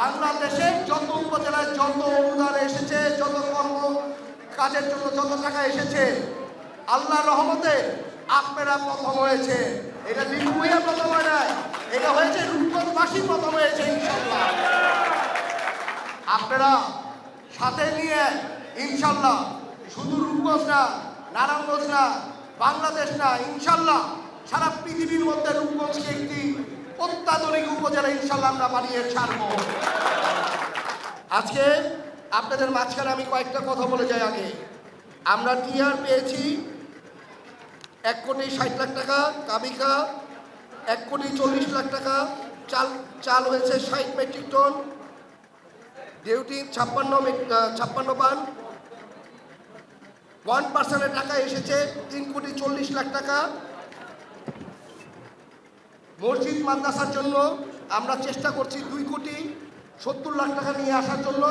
বাংলাদেশের যত উপজেলায় যত অনুদান এসেছে, যত কর্ম কাজের জন্য যত টাকা এসেছে, আল্লাহর রহমতে আপনারা প্রথম হয়েছে। এটা নির্ভয়া প্রথম হয় নাই, এটা হয়েছে রূপগঞ্জবাসী প্রথম হয়েছে ইনশাল্লাহ। আপনারা সাথে নিয়ে ইনশাল্লাহ শুধু রূপগঞ্জ না, নারায়ণগঞ্জ না, বাংলাদেশ না, ইনশাল্লাহ সারা পৃথিবীর মধ্যে রূপগঞ্জকে একটি অত্যাধুনিক উপজেলা ইনশাল্লাহ আমরা বানিয়ে ছাড়ব। আজকে আপনাদের মাঝখানে আমি কয়েকটা কথা বলে যাই। আগে আমরা টিআর পেয়েছি 1,60,00,000 টাকা, কাবিকা 1,40,00,000 টাকা, চাল হয়েছে 60 মেট্রিক টন, ডিউটি 56 পান, 1% টাকা এসেছে 3,40,00,000 টাকা। মসজিদ মাদ্রাসার জন্য আমরা চেষ্টা করছি 2,70,00,000 টাকা নিয়ে আসার জন্য,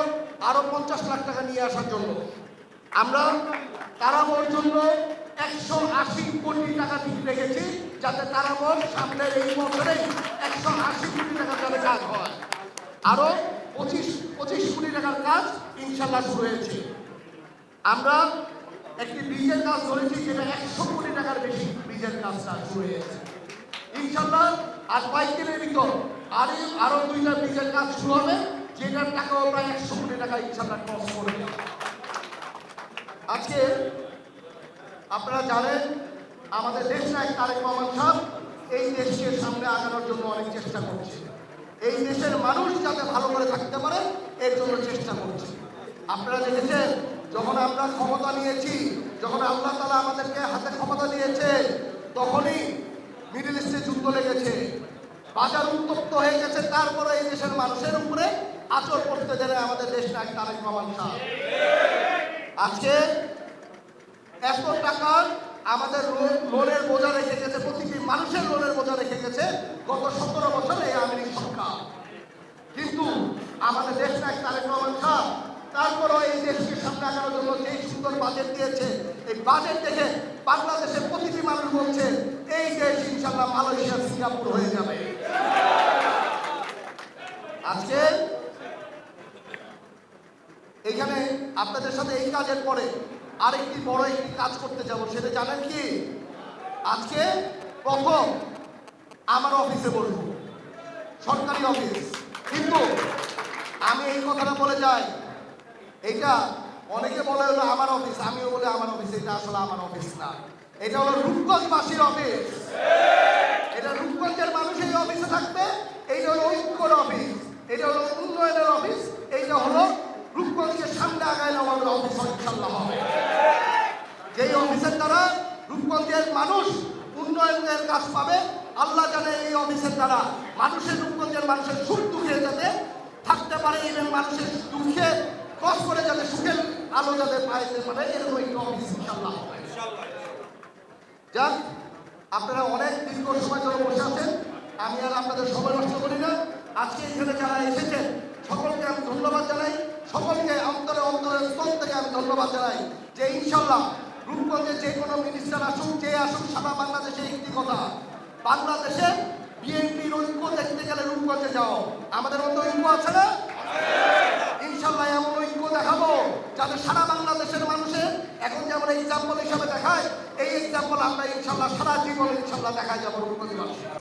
আরও 50,00,000 টাকা নিয়ে আসার জন্য। আমরা তারাবোর জন্য 180 কোটি টাকা ঠিক রেখেছি, যাতে তারাবোর সামনের এই বছরেই 180 কোটি টাকা যাতে কাজ হয়। আরও 25 কোটি টাকার কাজ ইনশাল্লাহ শুরু হয়েছে। আমরা একটি ব্রিজের কাজ ধরেছি, যেটা 100 কোটি টাকার বেশি ব্রিজের কাজটা শুরু হয়েছে ইনশাল্লাহ। আর 22 দিনের ভিতর আরো 2টা ব্রিজের কাজ শুরু হবে, যেটার টাকাও প্রায় 100 কোটি টাকা ইনশাল্লাহ ক্রস করবে। আজকে আপনারা জানেন আমাদের দেশ নায়ক তারেক রহমান সাহেব এই দেশকে সামনে আগানোর জন্য অনেক চেষ্টা করছে। এই দেশের মানুষ যাতে ভালো করে থাকতে পারে এর জন্য চেষ্টা করছে। আপনারা দেখেছেন যখন আমরা ক্ষমতা নিয়েছি, যখন আল্লাহ তাআলা আমাদেরকে হাতে ক্ষমতা দিয়েছে, তখনই মিডল ইস্টে যুদ্ধ লেগেছে, বাজার উত্তপ্ত হয়ে গেছে। তারপরে এই দেশের মানুষের উপরে আঁচড় পড়তে দেয় আমাদের দেশ নায়ক তারেক রহমান সাহেব। আজকে এত টাকা আমাদের লোনের বোঝা রেখে গেছে, প্রতিটি মানুষের লোনের বোঝা রেখে গেছে গত 17 বছরে এই আওয়ামী লীগ সরকার। কিন্তু আমাদের দেশ নায়ক তারেক রহমান সাহেব তারপরও এই দেশকে সামনে আগানোর জন্য যেই সুন্দর বাজেট দিয়েছে, এই বাজেট দেখে বাংলাদেশের প্রতিটি মানুষ বলছে এই দেশ ইনশাল্লাহ মালয়েশিয়া, সিঙ্গাপুর হয়ে যাবে। আজকে এখানে আপনাদের সাথে এই কাজের পরে আরেকটি বড় একটি কাজ করতে যাব, সেটা জানেন কি? আজকে প্রথম আমার অফিসে বলবো, সরকারি অফিস। কিন্তু আমি এই কথাটা বলে যাই, এটা অনেকে বলে হলো আমার অফিস, আমিও বলে আমার অফিস। এটা আসলে আমার অফিস না, এটা হলো রূপগঞ্জবাসীর অফিস। এটা রূপগঞ্জের মানুষ এই অফিসে থাকবে। এইটা হলো ঐক্যর অফিস, এটা হলো উন্নয়নের অফিস, এইটা হলো রূপগঞ্জকে সামনে আগায় নেওয়ার অফিস ইনশাল্লাহ হবে। যেই অফিসের দ্বারা রূপগঞ্জের মানুষ উন্নয়নের কাজ পাবে। আল্লাহ জানে এই অফিসের দ্বারা মানুষের, রূপগঞ্জের মানুষের সুখ দুঃখে যাতে থাকতে পারে, এবং মানুষের দুঃখে কষ করে যাতে সুখের আলো যাতে পাইতে পারে, এরকম একটি অফিস ইনশাল্লাহ হবে। যাক, আপনারা অনেক দীর্ঘ সময় ধরে বসে আছেন, আমি আর আপনাদের সময় নষ্ট করি না। আজকে এখানে যারা এসেছেন সকলকে আমি ধন্যবাদ জানাই, সকলকে অন্তরের স্তর থেকে আমি ধন্যবাদ জানাই যে ইনশাল্লাহ রূপগঞ্জে যে কোনো মিনিস্টার আসুক, যে আসুক, সারা বাংলাদেশে একটি কথা, বাংলাদেশে বিএনপির ঐক্য দেখতে গেলে রূপগঞ্জে যাও। আমাদের মধ্যে ঐক্য আছে না? ইনশাল্লাহ এমন ঐক্য দেখাবো যাতে সারা বাংলাদেশের মানুষের এখন যেমন এক্সাম্পল হিসাবে দেখায়, এই এক্সাম্পল আমরা ইনশাল্লাহ সারা জীবন ইনশাল্লাহ দেখাই যাবো রূপগঞ্জবাসী।